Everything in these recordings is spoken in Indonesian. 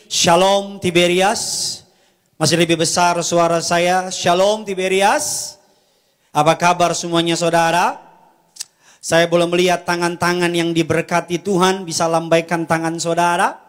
Shalom Tiberias. Masih lebih besar suara saya. Shalom Tiberias. Apa kabar semuanya saudara? Saya boleh melihat tangan-tangan yang diberkati Tuhan. Bisa lambaikan tangan saudara.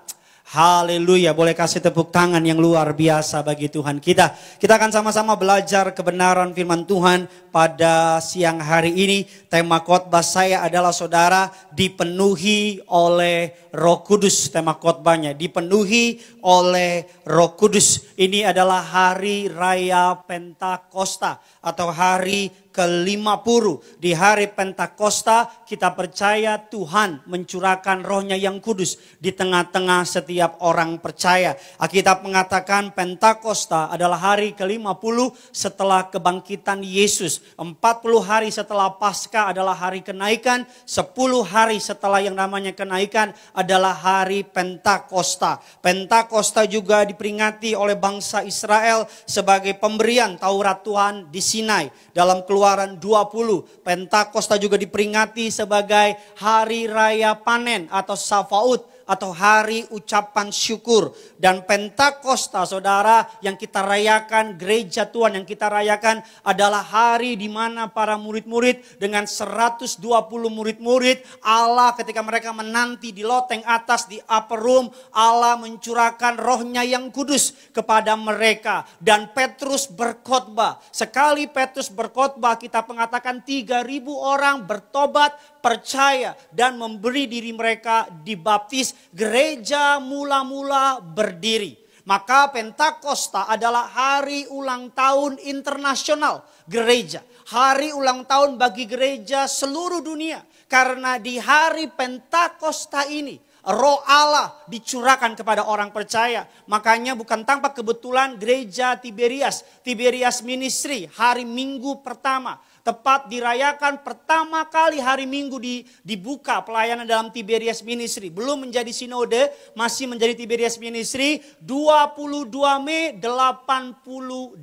Haleluya, boleh kasih tepuk tangan yang luar biasa bagi Tuhan kita. Kita akan sama-sama belajar kebenaran firman Tuhan pada siang hari ini. Tema khotbah saya adalah saudara dipenuhi oleh Roh Kudus. Tema khotbahnya dipenuhi oleh Roh Kudus. Ini adalah hari raya Pentakosta atau hari ke-50. Di hari Pentakosta kita percaya Tuhan mencurahkan rohnya yang kudus di tengah-tengah setiap orang percaya. Alkitab mengatakan Pentakosta adalah hari ke-50 setelah kebangkitan Yesus. 40 hari setelah Paskah adalah hari kenaikan. 10 hari setelah yang namanya kenaikan adalah hari Pentakosta. Pentakosta juga diperingati oleh bangsa Israel sebagai pemberian Taurat Tuhan di Sinai. Dalam Keluaran 20, Pentakosta juga diperingati sebagai hari raya panen atau Safaut atau hari ucapan syukur. Dan Pentakosta saudara yang kita rayakan, gereja Tuhan yang kita rayakan adalah hari di mana para murid-murid dengan 120 murid-murid Allah ketika mereka menanti di loteng atas di upper room, Allah mencurahkan rohnya yang kudus kepada mereka. Dan Petrus berkhotbah. Sekali Petrus berkhotbah kita mengatakan 3.000 orang bertobat, percaya dan memberi diri mereka dibaptis. Gereja mula-mula berdiri. Maka Pentakosta adalah hari ulang tahun internasional gereja. Hari ulang tahun bagi gereja seluruh dunia. Karena di hari Pentakosta ini Roh Allah dicurahkan kepada orang percaya. Makanya bukan tanpa kebetulan gereja Tiberias Ministry hari Minggu pertama. Tepat dirayakan pertama kali hari Minggu dibuka pelayanan dalam Tiberias Ministry. Belum menjadi sinode, masih menjadi Tiberias Ministry 22 Mei 88.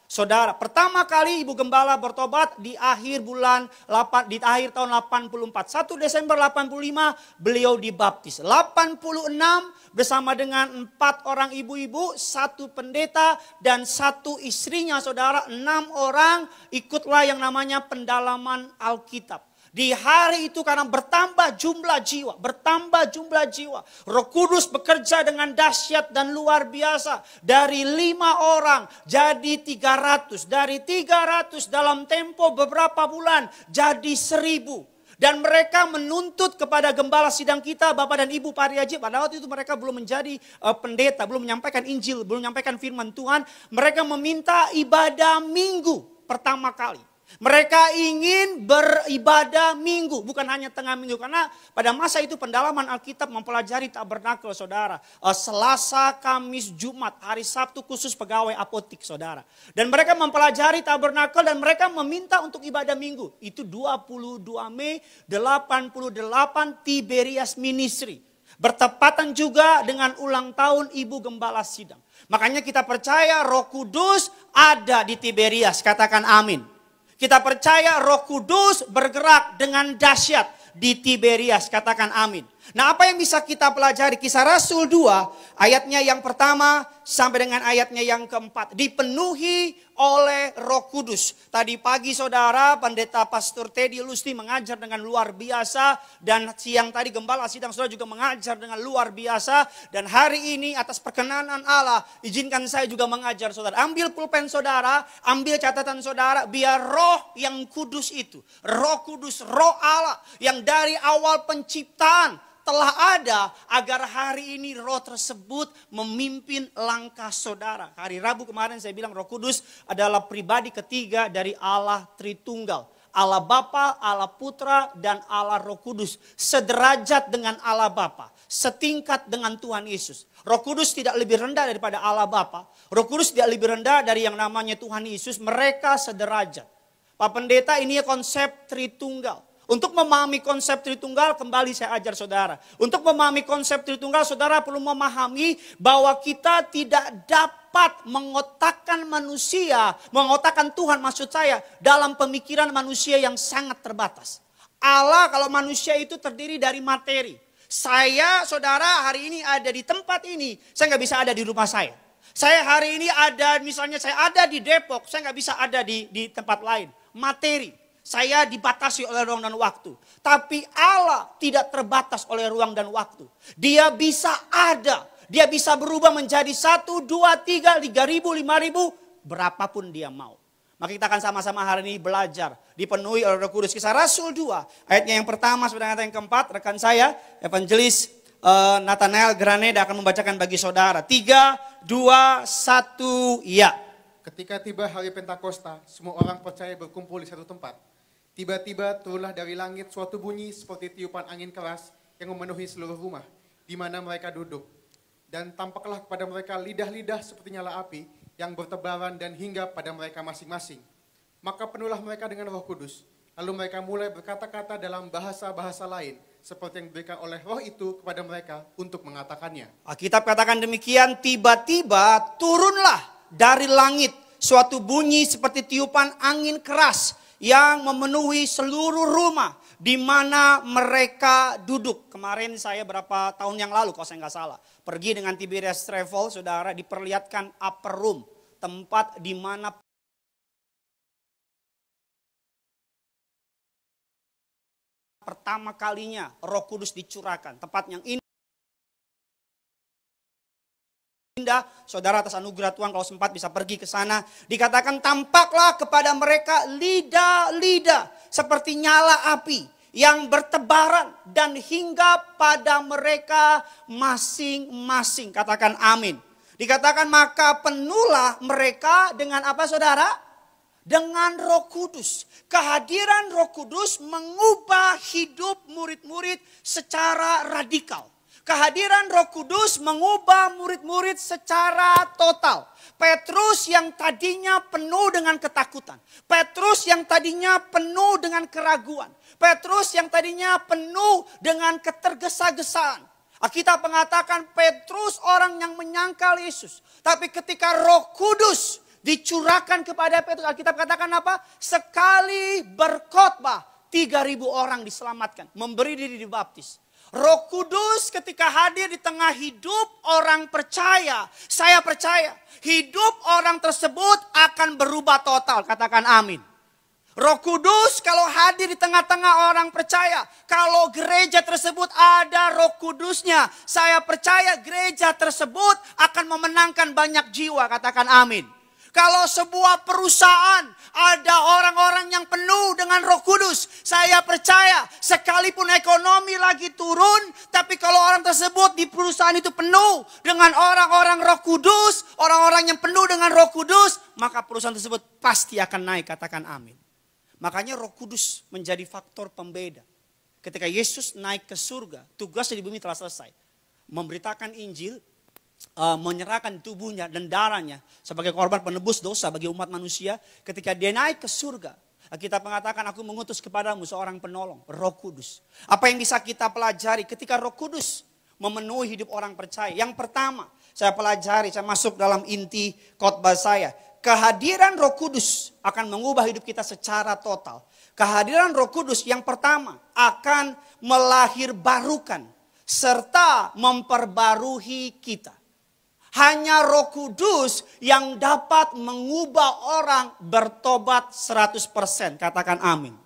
Saudara, pertama kali Ibu Gembala bertobat di akhir tahun 84. 1 Desember 85 beliau dibaptis. 86 bersama dengan 4 orang ibu-ibu, 1 pendeta dan 1 istrinya saudara. 6 orang ikutlah yang namanya pendalaman Alkitab. Di hari itu karena bertambah jumlah jiwa. Roh Kudus bekerja dengan dahsyat dan luar biasa. Dari 5 orang jadi 300. Dari 300 dalam tempo beberapa bulan jadi 1.000. Dan mereka menuntut kepada gembala sidang kita, Bapak dan Ibu Pariaji. Pada waktu itu mereka belum menjadi pendeta, belum menyampaikan Injil, belum menyampaikan firman Tuhan. Mereka meminta ibadah minggu pertama kali. Mereka ingin beribadah minggu, bukan hanya tengah minggu. Karena pada masa itu pendalaman Alkitab mempelajari tabernakel saudara. Selasa, Kamis, Jumat, hari Sabtu khusus pegawai apotik saudara. Dan mereka mempelajari tabernakel dan mereka meminta untuk ibadah minggu. Itu 22 Mei 88 Tiberias Ministry. Bertepatan juga dengan ulang tahun Ibu Gembala Sidang. Makanya kita percaya Roh Kudus ada di Tiberias, katakan amin. Kita percaya Roh Kudus bergerak dengan dahsyat di Tiberias. Katakan amin. Nah, apa yang bisa kita pelajari? Kisah Rasul 2 ayatnya yang pertama sampai dengan ayatnya yang keempat. Dipenuhi oleh Roh Kudus. Tadi pagi saudara pendeta Pastor Teddy Lusti mengajar dengan luar biasa. Dan siang tadi gembala sidang saudara juga mengajar dengan luar biasa. Dan hari ini atas perkenanan Allah izinkan saya juga mengajar saudara. Ambil pulpen saudara, ambil catatan saudara. Biar roh yang kudus itu, Roh Kudus, Roh Allah yang dari awal penciptaan telah ada agar hari ini roh tersebut memimpin langkah saudara. Hari Rabu kemarin saya bilang Roh Kudus adalah pribadi ketiga dari Allah Tritunggal. Allah Bapa, Allah Putra, dan Allah Roh Kudus. Sederajat dengan Allah Bapa, setingkat dengan Tuhan Yesus. Roh Kudus tidak lebih rendah daripada Allah Bapa. Roh Kudus tidak lebih rendah dari yang namanya Tuhan Yesus. Mereka sederajat. Pak Pendeta, ini konsep Tritunggal. Untuk memahami konsep Tritunggal, kembali saya ajar saudara. Untuk memahami konsep Tritunggal, saudara perlu memahami bahwa kita tidak dapat mengotakkan manusia, mengotakkan Tuhan maksud saya, dalam pemikiran manusia yang sangat terbatas. Allah kalau manusia itu terdiri dari materi. Saya, saudara, hari ini ada di tempat ini. Saya nggak bisa ada di rumah saya. Saya hari ini ada, misalnya saya ada di Depok. Saya nggak bisa ada di tempat lain. Materi. Saya dibatasi oleh ruang dan waktu. Tapi Allah tidak terbatas oleh ruang dan waktu. Dia bisa ada. Dia bisa berubah menjadi 1, 2, 3, 3.000, 5.000. Berapapun dia mau. Maka kita akan sama-sama hari ini belajar. Dipenuhi oleh Roh Kudus. Kisah Rasul 2. Ayatnya yang pertama, sebenarnya yang keempat. Rekan saya, Evangelis Nathanael Graneda akan membacakan bagi saudara. 3, 2, 1, ya. Ketika tiba hari Pentakosta, semua orang percaya berkumpul di satu tempat. Tiba-tiba turunlah dari langit suatu bunyi seperti tiupan angin keras yang memenuhi seluruh rumah di mana mereka duduk. Dan tampaklah kepada mereka lidah-lidah seperti nyala api yang bertebaran dan hingga pada mereka masing-masing. Maka penuhlah mereka dengan Roh Kudus. Lalu mereka mulai berkata-kata dalam bahasa-bahasa lain seperti yang diberikan oleh Roh itu kepada mereka untuk mengatakannya. Alkitab katakan demikian, tiba-tiba turunlah dari langit suatu bunyi seperti tiupan angin keras yang memenuhi seluruh rumah di mana mereka duduk. Kemarin saya berapa tahun yang lalu kalau saya nggak salah pergi dengan Tiberias Travel, saudara, diperlihatkan upper room, tempat di mana pertama kalinya Roh Kudus dicurahkan, tempat yang indah. Saudara, atas anugerah Tuhan kalau sempat bisa pergi ke sana. Dikatakan tampaklah kepada mereka lidah-lidah seperti nyala api yang bertebaran dan hingga pada mereka masing-masing. Katakan amin. Dikatakan maka penuhlah mereka dengan apa, saudara? Dengan Roh Kudus. Kehadiran Roh Kudus mengubah hidup murid-murid secara radikal. Kehadiran Roh Kudus mengubah murid-murid secara total. Petrus yang tadinya penuh dengan ketakutan. Petrus yang tadinya penuh dengan keraguan. Petrus yang tadinya penuh dengan ketergesa-gesaan. Alkitab mengatakan Petrus orang yang menyangkal Yesus. Tapi ketika Roh Kudus dicurahkan kepada Petrus, Alkitab katakan apa? Sekali berkhotbah 3.000 orang diselamatkan. Memberi diri dibaptis. Roh Kudus ketika hadir di tengah hidup orang percaya, saya percaya hidup orang tersebut akan berubah total. Katakan amin. Roh Kudus kalau hadir di tengah-tengah orang percaya, kalau gereja tersebut ada Roh Kudusnya, saya percaya gereja tersebut akan memenangkan banyak jiwa. Katakan amin. Kalau sebuah perusahaan ada orang-orang yang penuh dengan Roh Kudus, saya percaya sekalipun ekonomi lagi turun, tapi kalau orang tersebut di perusahaan itu penuh dengan orang-orang Roh Kudus, orang-orang yang penuh dengan Roh Kudus, maka perusahaan tersebut pasti akan naik. Katakan amin. Makanya Roh Kudus menjadi faktor pembeda. Ketika Yesus naik ke surga, tugasnya di bumi telah selesai. Memberitakan Injil, menyerahkan tubuhnya dan darahnya sebagai korban penebus dosa bagi umat manusia. Ketika dia naik ke surga, kita mengatakan aku mengutus kepadamu seorang penolong, Roh Kudus. Apa yang bisa kita pelajari ketika Roh Kudus memenuhi hidup orang percaya? Yang pertama saya pelajari, saya masuk dalam inti khotbah saya. Kehadiran Roh Kudus akan mengubah hidup kita secara total. Kehadiran Roh Kudus yang pertama akan melahirbarukan serta memperbarui kita. Hanya Roh Kudus yang dapat mengubah orang bertobat 100%. Katakan amin.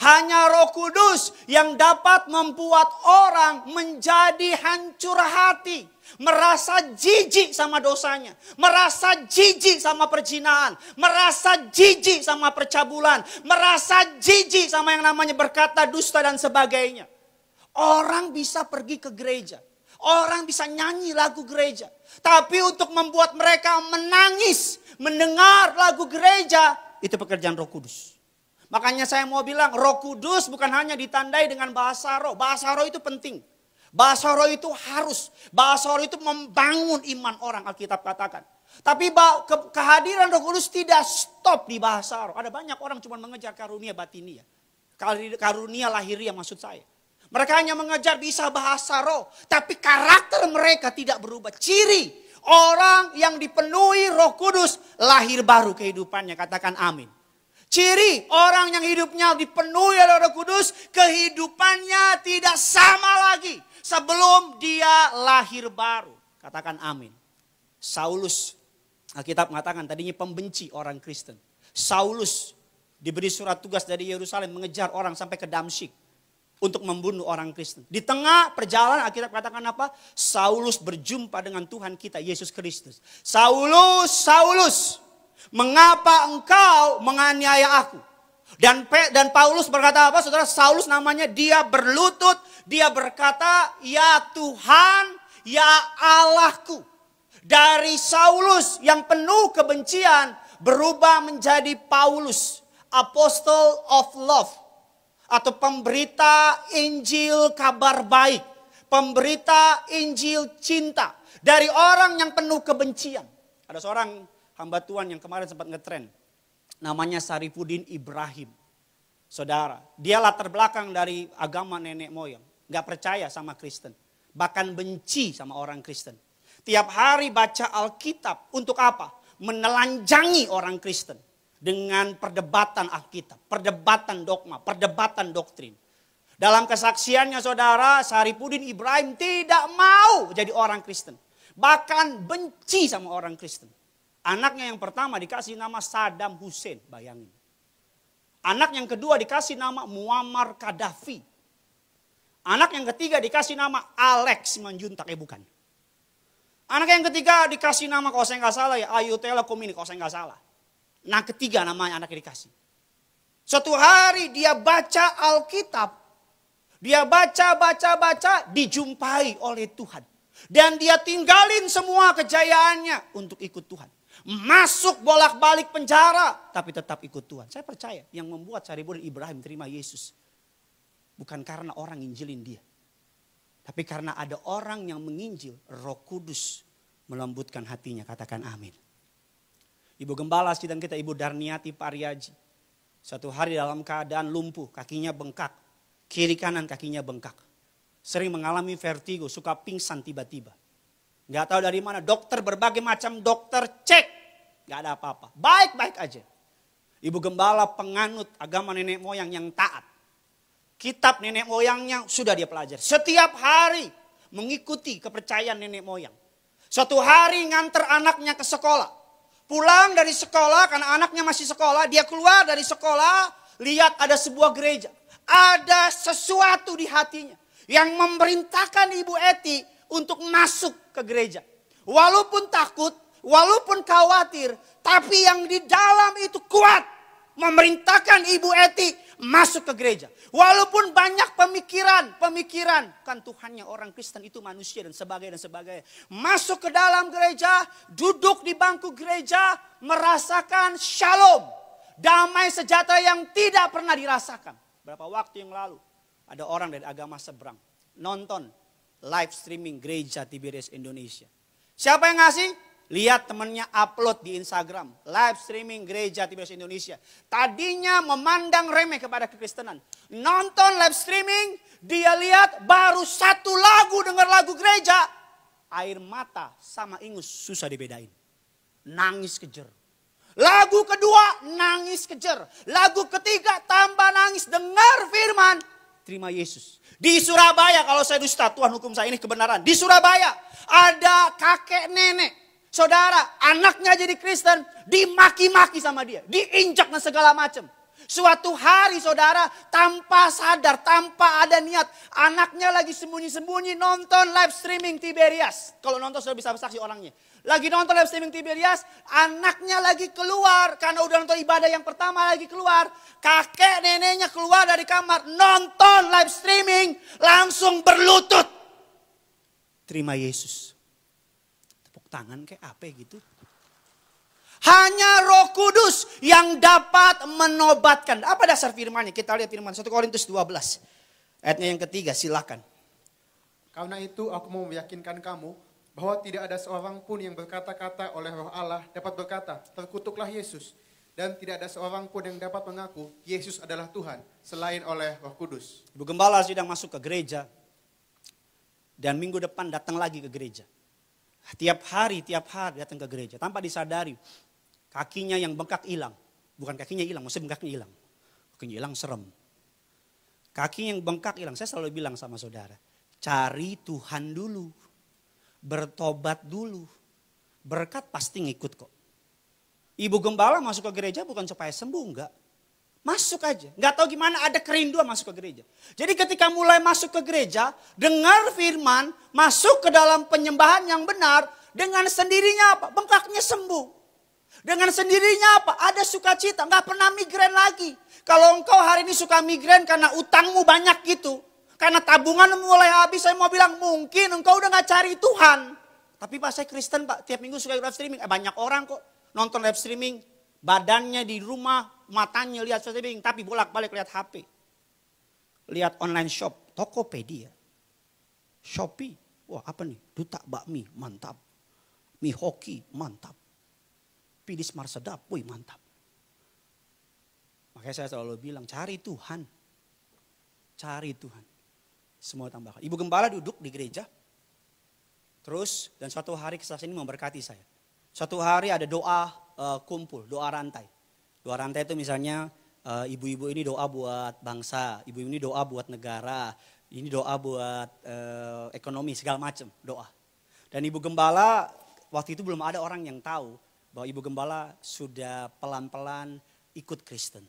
Hanya Roh Kudus yang dapat membuat orang menjadi hancur hati. Merasa jijik sama dosanya. Merasa jijik sama perzinahan. Merasa jijik sama percabulan. Merasa jijik sama yang namanya berkata dusta dan sebagainya. Orang bisa pergi ke gereja. Orang bisa nyanyi lagu gereja. Tapi untuk membuat mereka menangis, mendengar lagu gereja, itu pekerjaan Roh Kudus. Makanya saya mau bilang Roh Kudus bukan hanya ditandai dengan bahasa roh. Bahasa roh itu penting. Bahasa roh itu harus. Bahasa roh itu membangun iman orang, Alkitab katakan. Tapi kehadiran Roh Kudus tidak stop di bahasa roh. Ada banyak orang cuma mengejar karunia batinia. Karunia lahiriah maksud saya. Mereka hanya mengejar bisa bahasa roh. Tapi karakter mereka tidak berubah. Ciri orang yang dipenuhi Roh Kudus lahir baru kehidupannya. Katakan amin. Ciri orang yang hidupnya dipenuhi oleh Roh Kudus, kehidupannya tidak sama lagi sebelum dia lahir baru. Katakan amin. Saulus, Alkitab mengatakan tadinya pembenci orang Kristen. Saulus diberi surat tugas dari Yerusalem mengejar orang sampai ke Damsyik untuk membunuh orang Kristen. Di tengah perjalanan Alkitab katakan apa? Saulus berjumpa dengan Tuhan kita Yesus Kristus. Saulus, Saulus, mengapa engkau menganiaya aku? Dan Paulus berkata apa? Saudara, Saulus namanya, dia berlutut, dia berkata, ya Tuhan, ya Allahku. Dari Saulus yang penuh kebencian berubah menjadi Paulus, Apostle of Love, atau pemberita Injil kabar baik, pemberita Injil cinta dari orang yang penuh kebencian. Ada seorang hamba Tuhan yang kemarin sempat ngetren, namanya Sarifuddin Ibrahim. Saudara, dia latar belakang dari agama nenek moyang, gak percaya sama Kristen, bahkan benci sama orang Kristen. Tiap hari baca Alkitab untuk apa? Menelanjangi orang Kristen dengan perdebatan Alkitab, perdebatan dogma, perdebatan doktrin. Dalam kesaksiannya saudara, Sarifuddin Ibrahim tidak mau jadi orang Kristen, bahkan benci sama orang Kristen. Anaknya yang pertama dikasih nama Saddam Hussein, bayangin. Anak yang kedua dikasih nama Muammar Gaddafi. Anak yang ketiga dikasih nama Alex Manjuntak, bukan. Anak yang ketiga dikasih nama, kalau saya nggak salah ya, Ayatollah Khomeini, kalau saya nggak salah. Nah ketiga namanya anaknya dikasih. Suatu hari dia baca Alkitab. Dia baca, dijumpai oleh Tuhan. Dan dia tinggalin semua kejayaannya untuk ikut Tuhan. Masuk bolak-balik penjara, tapi tetap ikut Tuhan. Saya percaya yang membuat Sarifuddin Ibrahim terima Yesus bukan karena orang injilin dia, tapi karena ada orang yang menginjil, Roh Kudus melembutkan hatinya. Katakan amin. Ibu gembala sidang kita, Ibu Darniati Pariaji, satu hari dalam keadaan lumpuh, kakinya bengkak, kiri kanan kakinya bengkak, sering mengalami vertigo, suka pingsan tiba-tiba. Gak tahu dari mana, dokter, berbagai macam dokter cek, gak ada apa-apa, baik-baik aja. Ibu gembala penganut agama nenek moyang yang taat. Kitab nenek moyangnya sudah dia pelajari. Setiap hari mengikuti kepercayaan nenek moyang. Suatu hari nganter anaknya ke sekolah. Pulang dari sekolah, karena anaknya masih sekolah, dia keluar dari sekolah, lihat ada sebuah gereja. Ada sesuatu di hatinya yang memerintahkan Ibu Eti untuk masuk ke gereja. Walaupun takut, walaupun khawatir, tapi yang di dalam itu kuat. Memerintahkan Ibu Eti masuk ke gereja. Walaupun banyak pemikiran, kan Tuhannya orang Kristen itu manusia dan sebagainya. Masuk ke dalam gereja, duduk di bangku gereja, merasakan shalom. Damai sejahtera yang tidak pernah dirasakan. Berapa waktu yang lalu, ada orang dari agama seberang nonton live streaming gereja Tiberias Indonesia. Siapa yang ngasih? Lihat temannya upload di Instagram. Live streaming gereja Tiberias Indonesia. Tadinya memandang remeh kepada kekristenan. Nonton live streaming, dia lihat baru satu lagu, dengar lagu gereja. Air mata sama ingus susah dibedain. Nangis kejer. Lagu kedua nangis kejer. Lagu ketiga tambah nangis, dengar firman, terima Yesus. Di Surabaya, kalau saya dusta, Tuhan hukum saya, ini kebenaran. Di Surabaya ada kakek nenek, saudara, anaknya jadi Kristen, dimaki-maki sama dia, diinjak dan segala macam. Suatu hari saudara, tanpa sadar, tanpa ada niat, anaknya lagi sembunyi-sembunyi nonton live streaming Tiberias. Kalau nonton sudah bisa bersaksi orangnya. Lagi nonton live streaming Tiberias, anaknya lagi keluar, karena udah nonton ibadah yang pertama lagi keluar. Kakek neneknya keluar dari kamar, nonton live streaming, langsung berlutut. Terima Yesus. Tepuk tangan kayak apa gitu. Hanya Roh Kudus yang dapat menobatkan. Apa dasar firmannya? Kita lihat firman 1 Korintus 12. Ayatnya yang ketiga, silakan. Karena itu aku mau meyakinkan kamu bahwa tidak ada seorang pun yang berkata-kata oleh Roh Allah dapat berkata, terkutuklah Yesus. Dan tidak ada seorang pun yang dapat mengaku Yesus adalah Tuhan selain oleh Roh Kudus. Ibu Gembala sedang masuk ke gereja. Dan minggu depan datang lagi ke gereja. Tiap hari datang ke gereja. Tanpa disadari, kakinya yang bengkak hilang. Bukan kakinya hilang, maksudnya bengkaknya hilang. Kakinya hilang serem. Kaki yang bengkak hilang, saya selalu bilang sama saudara. Cari Tuhan dulu. Bertobat dulu. Berkat pasti ngikut kok. Ibu gembala masuk ke gereja bukan supaya sembuh, enggak. Masuk aja. Enggak tahu gimana ada kerinduan masuk ke gereja. Jadi ketika mulai masuk ke gereja, dengar firman, masuk ke dalam penyembahan yang benar, dengan sendirinya apa? Bengkaknya sembuh. Dengan sendirinya apa? Ada sukacita, enggak pernah migrain lagi. Kalau engkau hari ini suka migrain karena utangmu banyak gitu, karena tabungan mulai habis, saya mau bilang mungkin engkau udah gak cari Tuhan. Tapi Pak, saya Kristen Pak, tiap minggu suka live streaming. Banyak orang kok nonton live streaming, badannya di rumah, matanya lihat streaming, tapi bolak-balik lihat HP. Lihat online shop, Tokopedia, Shopee, wah apa nih, Duta Bakmi, mantap. Mie hoki, mantap. Pidis marsedap, wih mantap. Makanya saya selalu bilang, cari Tuhan. Cari Tuhan. Semua tambahkan. Ibu gembala duduk di gereja. Terus, dan suatu hari kesaksian ini memberkati saya. Suatu hari ada doa kumpul, doa rantai. Doa rantai itu misalnya, ibu-ibu ini doa buat bangsa. Ibu ini doa buat negara. Ini doa buat ekonomi, segala macam doa. Dan ibu gembala, waktu itu belum ada orang yang tahu bahwa ibu gembala sudah pelan-pelan ikut Kristen.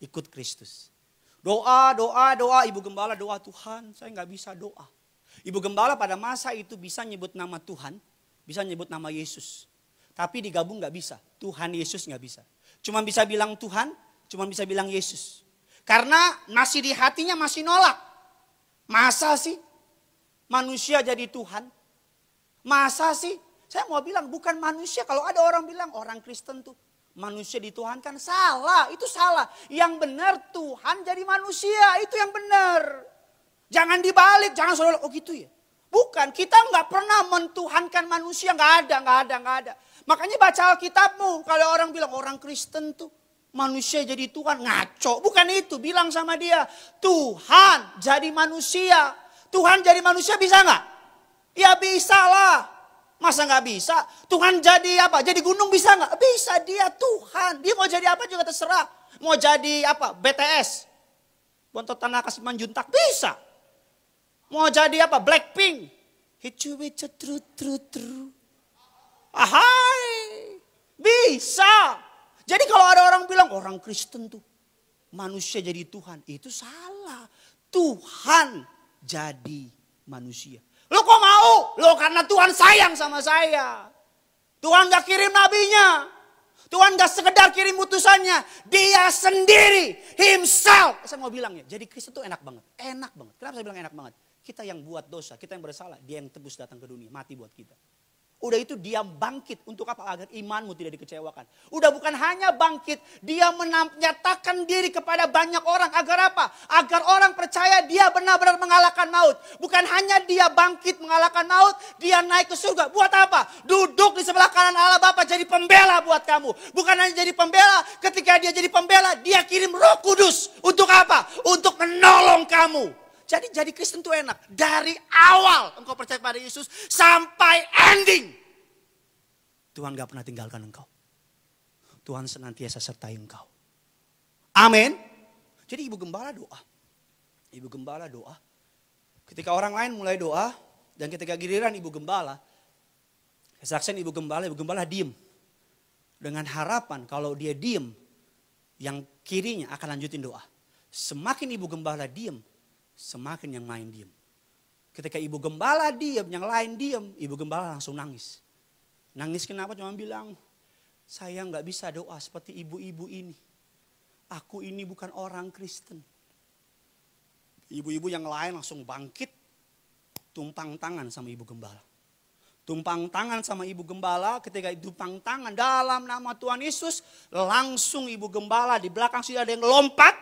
Ikut Kristus. Doa, ibu gembala doa, Tuhan saya nggak bisa doa. Ibu gembala pada masa itu bisa nyebut nama Tuhan, bisa nyebut nama Yesus. Tapi digabung nggak bisa, Tuhan Yesus nggak bisa. Cuma bisa bilang Tuhan, cuma bisa bilang Yesus. Karena masih di hatinya masih nolak. Masa sih manusia jadi Tuhan? Masa sih? Saya mau bilang bukan manusia, kalau ada orang bilang orang Kristen tuh manusia dituhankan, salah, itu salah. Yang benar Tuhan jadi manusia, itu yang benar. Jangan dibalik, jangan saudara, oh gitu ya. Bukan, kita nggak pernah mentuhankan manusia, nggak ada. Makanya baca Alkitabmu, kalau orang bilang orang Kristen tuh manusia jadi Tuhan, ngaco. Bukan itu, bilang sama dia, Tuhan jadi manusia. Tuhan jadi manusia bisa nggak? Ya bisa lah. Masa nggak bisa? Tuhan jadi apa? Jadi gunung bisa nggak? Bisa, dia Tuhan. Dia mau jadi apa juga terserah. Mau jadi apa? BTS. Bontot Tanah Kasih Manjuntak bisa. Mau jadi apa? Blackpink. Ahai. Bisa. Jadi kalau ada orang bilang orang Kristen tuh manusia jadi Tuhan. Itu salah. Tuhan jadi manusia. Lo kok mau? Lo karena Tuhan sayang sama saya. Tuhan gak kirim nabinya. Tuhan gak sekedar kirim utusannya. Dia sendiri. Himself. Saya mau bilang ya. Jadi Kristen tuh enak banget. Enak banget. Kenapa saya bilang enak banget? Kita yang buat dosa. Kita yang bersalah. Dia yang tebus datang ke dunia. Mati buat kita. Udah itu dia bangkit. Untuk apa? Agar imanmu tidak dikecewakan. Udah bukan hanya bangkit. Dia menyatakan diri kepada banyak orang. Agar apa? Agar orang percaya dia benar-benar mengalahkan maut. Bukan hanya dia bangkit mengalahkan maut. Dia naik ke surga. Buat apa? Duduk di sebelah kanan Allah Bapa jadi pembela buat kamu. Bukan hanya jadi pembela. Ketika dia jadi pembela. Dia kirim Roh Kudus. Untuk apa? Untuk menolong kamu. Jadi Kristen itu enak. Dari awal engkau percaya pada Yesus sampai ending. Tuhan gak pernah tinggalkan engkau. Tuhan senantiasa sertai engkau. Amin. Jadi ibu gembala doa. Ibu gembala doa. Ketika orang lain mulai doa. Dan ketika giliran ibu gembala. Kesaksian ibu gembala diem. Dengan harapan kalau dia diem. Yang kirinya akan lanjutin doa. Semakin ibu gembala diem. Semakin yang lain diem. Ketika ibu gembala diem, yang lain diem, ibu gembala langsung nangis. Nangis kenapa? Cuma bilang, saya nggak bisa doa seperti ibu-ibu ini. Aku ini bukan orang Kristen. Ibu-ibu yang lain langsung bangkit, tumpang tangan sama ibu gembala. Tumpang tangan sama ibu gembala, ketika tumpang tangan dalam nama Tuhan Yesus, langsung ibu gembala di belakang sudah ada yang lompat,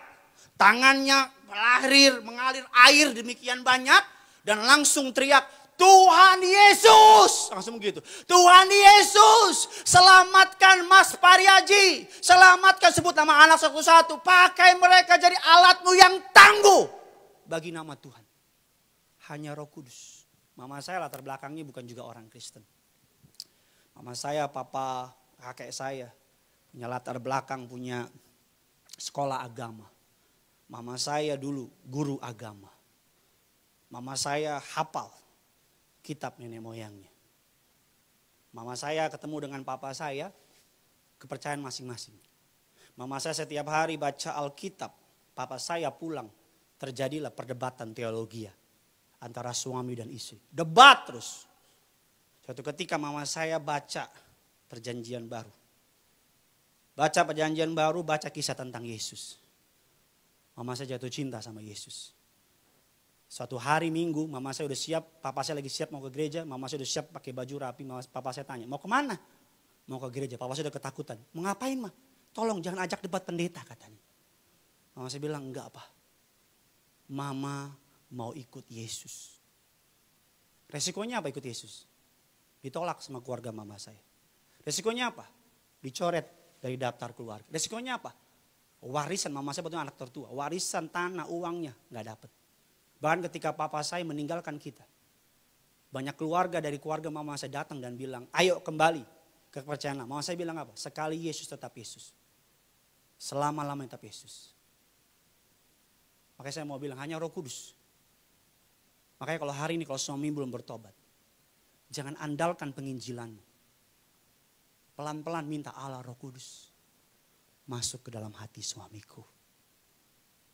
tangannya mengalir air demikian banyak dan langsung teriak, Tuhan Yesus. Langsung begitu. Tuhan Yesus, selamatkan Mas Pariaji. Selamatkan, sebut nama anak satu-satu. Pakai mereka jadi alatmu yang tangguh bagi nama Tuhan. Hanya Roh Kudus. Mama saya latar belakangnya bukan juga orang Kristen. Mama saya, papa, kakek saya punya latar belakang, punya sekolah agama. Mama saya dulu guru agama. Mama saya hafal kitab nenek moyangnya. Mama saya ketemu dengan papa saya, kepercayaan masing-masing. Mama saya setiap hari baca Alkitab, papa saya pulang, terjadilah perdebatan teologi antara suami dan istri. Debat terus. Suatu ketika mama saya baca perjanjian baru. Baca perjanjian baru, baca kisah tentang Yesus. Mama saya jatuh cinta sama Yesus. Suatu hari Minggu, mama saya udah siap, papa saya lagi siap mau ke gereja, mama saya udah siap pakai baju rapi, papa saya tanya, mau kemana? Mau ke gereja, papa saya udah ketakutan. Mau ngapain mah? Tolong jangan ajak debat pendeta katanya. Mama saya bilang, enggak apa. Mama mau ikut Yesus. Resikonya apa ikut Yesus? Ditolak sama keluarga mama saya. Resikonya apa? Dicoret dari daftar keluarga. Resikonya apa? Warisan, mama saya betul anak tertua. Warisan, tanah, uangnya nggak dapat. Bahkan ketika papa saya meninggalkan kita. Banyak keluarga dari keluarga mama saya datang dan bilang, ayo kembali ke kepercayaan. Mama saya bilang apa? Sekali Yesus tetap Yesus. Selama-lamanya tetap Yesus. Makanya saya mau bilang hanya Roh Kudus. Makanya kalau hari ini kalau suami belum bertobat. Jangan andalkan penginjilanmu. Pelan-pelan minta Allah Roh Kudus. Masuk ke dalam hati suamiku.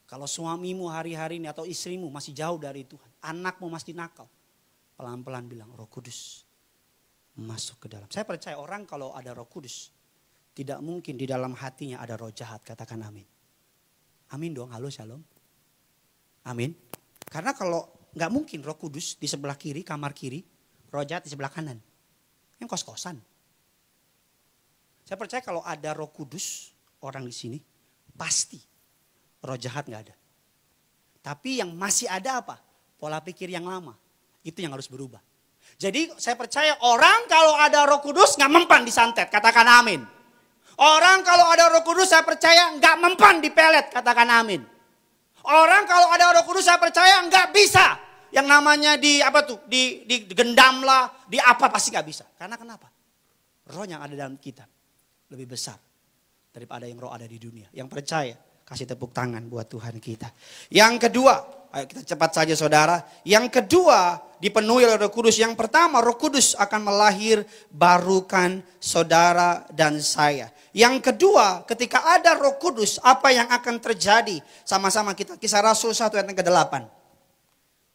Kalau suamimu hari-hari ini atau istrimu masih jauh dari Tuhan. Anakmu masih nakal. Pelan-pelan bilang Roh Kudus masuk ke dalam. Saya percaya orang kalau ada Roh Kudus. Tidak mungkin di dalam hatinya ada roh jahat. Katakan amin. Amin dong. Halo shalom. Amin. Karena kalau nggak mungkin Roh Kudus di sebelah kiri, kamar kiri. Roh jahat di sebelah kanan. Yang kos-kosan. Saya percaya kalau ada Roh Kudus orang di sini. Pasti roh jahat nggak ada. Tapi yang masih ada apa? Pola pikir yang lama. Itu yang harus berubah. Jadi saya percaya orang kalau ada Roh Kudus nggak mempan disantet. Katakan amin. Orang kalau ada Roh Kudus saya percaya nggak mempan dipelet. Katakan amin. Orang kalau ada Roh Kudus saya percaya nggak bisa. Yang namanya digendam lah, di apa pasti nggak bisa. Karena kenapa? Roh yang ada dalam kita lebih besar daripada yang roh ada di dunia. Yang percaya. Kasih tepuk tangan buat Tuhan kita. Yang kedua, ayo kita cepat saja saudara. Yang kedua dipenuhi oleh Roh Kudus. Yang pertama Roh Kudus akan melahir barukan saudara dan saya. Yang kedua ketika ada Roh Kudus apa yang akan terjadi? Sama-sama kita Kisah Rasul 1 ayat yang ke-8.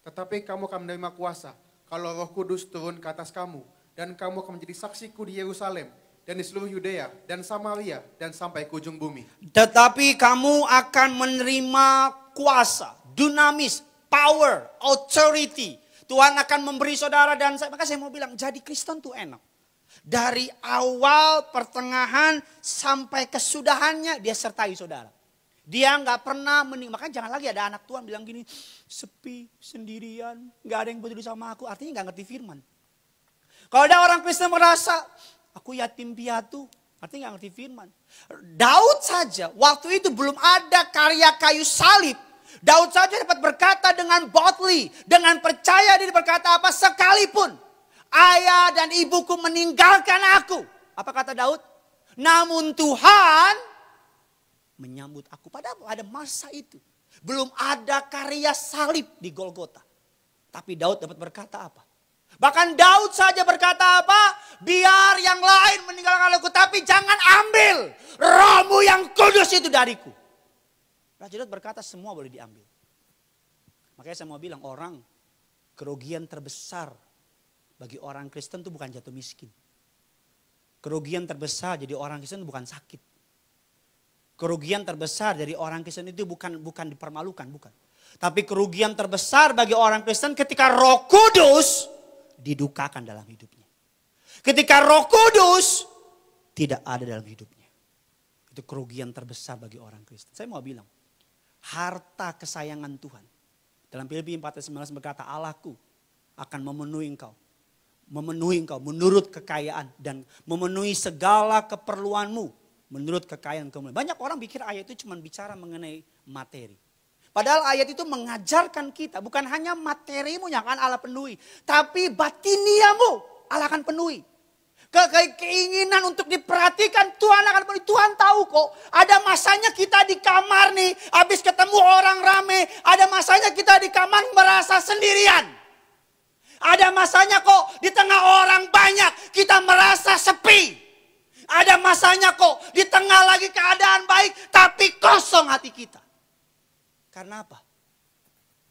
Tetapi kamu akan menerima kuasa kalau Roh Kudus turun ke atas kamu. Dan kamu akan menjadi saksiku di Yerusalem. Dan di seluruh Yudea dan Samaria dan sampai ke ujung bumi. Tetapi kamu akan menerima kuasa, dunamis, power, authority. Tuhan akan memberi saudara dan saya. Maka saya mau bilang jadi Kristen tuh enak. Dari awal, pertengahan, sampai kesudahannya dia sertai saudara. Dia nggak pernah makanya jangan lagi ada anak Tuhan bilang gini, sepi, sendirian, nggak ada yang peduli sama aku. Artinya nggak ngerti firman. Kalau ada orang Kristen merasa aku yatim piatu, artinya gak ngerti firman. Daud saja, waktu itu belum ada karya kayu salib. Daud saja dapat berkata dengan boldly, dengan percaya dia berkata apa? Sekalipun ayah dan ibuku meninggalkan aku. Apa kata Daud? Namun Tuhan menyambut aku. Padahal pada masa itu belum ada karya salib di Golgota. Tapi Daud dapat berkata apa? Bahkan Daud saja berkata apa? Biar yang lain meninggalkan aku. Tapi jangan ambil rohmu yang kudus itu dariku. Raja Daud berkata semua boleh diambil. Makanya saya mau bilang orang kerugian terbesar bagi orang Kristen itu bukan jatuh miskin. Kerugian terbesar jadi orang Kristen itu bukan sakit. Kerugian terbesar dari orang Kristen itu bukan dipermalukan, bukan. Tapi kerugian terbesar bagi orang Kristen ketika Roh Kudus didukakan dalam hidupnya. Ketika Roh Kudus tidak ada dalam hidupnya. Itu kerugian terbesar bagi orang Kristen. Saya mau bilang, harta kesayangan Tuhan. Dalam Filipi 4:19 berkata, Allahku akan memenuhi engkau menurut kekayaan dan memenuhi segala keperluanmu menurut kekayaan kemuliaan. Banyak orang pikir ayat itu cuma bicara mengenai materi. Padahal ayat itu mengajarkan kita bukan hanya materimu yang akan Allah penuhi. Tapi batiniamu Allah akan penuhi. keinginan untuk diperhatikan, Tuhan akan penuhi. Tuhan tahu kok, ada masanya kita di kamar nih, habis ketemu orang rame, ada masanya kita di kamar merasa sendirian. Ada masanya kok di tengah orang banyak kita merasa sepi. Ada masanya kok di tengah lagi keadaan baik tapi kosong hati kita. Karena apa?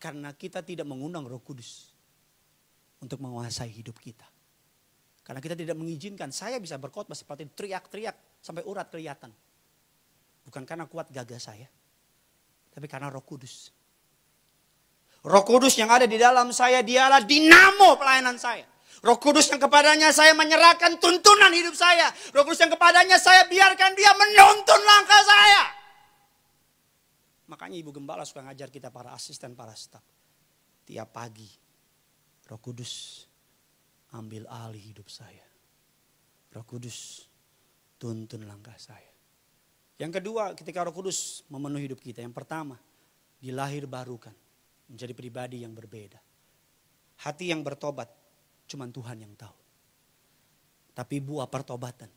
Karena kita tidak mengundang Roh Kudus untuk menguasai hidup kita. Karena kita tidak mengizinkan saya bisa berkhotbah seperti teriak-teriak sampai urat kelihatan. Bukan karena kuat gagah saya, tapi karena Roh Kudus. Roh Kudus yang ada di dalam saya, dialah dinamo pelayanan saya. Roh Kudus yang kepadanya saya menyerahkan tuntunan hidup saya. Roh Kudus yang kepadanya saya biarkan dia menuntun langkah saya. Makanya Ibu Gembala suka ngajar kita para asisten, para staf. Tiap pagi, Roh Kudus ambil alih hidup saya. Roh Kudus tuntun langkah saya. Yang kedua, ketika Roh Kudus memenuhi hidup kita. Yang pertama, dilahir barukan. Menjadi pribadi yang berbeda. Hati yang bertobat, cuman Tuhan yang tahu. Tapi buah pertobatan,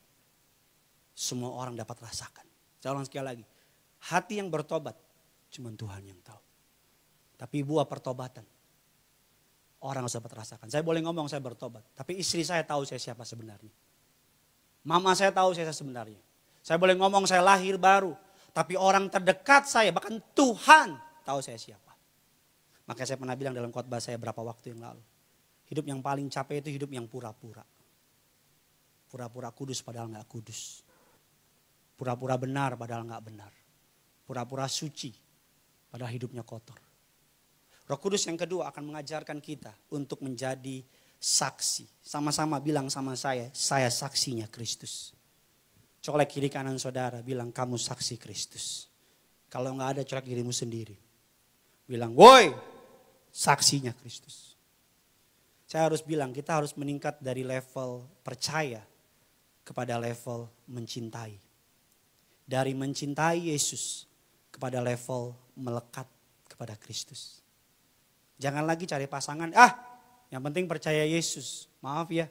semua orang dapat rasakan. Saya ulang sekali lagi. Hati yang bertobat, cuman Tuhan yang tahu. Tapi buah pertobatan, orang harus dapat rasakan. Saya boleh ngomong saya bertobat. Tapi istri saya tahu saya siapa sebenarnya. Mama saya tahu saya sebenarnya. Saya boleh ngomong saya lahir baru. Tapi orang terdekat saya, bahkan Tuhan tahu saya siapa. Makanya saya pernah bilang dalam khotbah saya berapa waktu yang lalu. Hidup yang paling capek itu hidup yang pura-pura. Pura-pura kudus padahal gak kudus. Pura-pura benar padahal gak benar. Pura-pura suci padahal hidupnya kotor. Roh Kudus yang kedua akan mengajarkan kita untuk menjadi saksi. Sama-sama bilang sama saya saksinya Kristus. Colek kiri kanan saudara, bilang kamu saksi Kristus. Kalau gak ada, colek dirimu sendiri. Bilang, woi, saksinya Kristus. Saya harus bilang, kita harus meningkat dari level percaya kepada level mencintai. Dari mencintai Yesus kepada level melekat kepada Kristus. Jangan lagi cari pasangan, yang penting percaya Yesus. Maaf ya,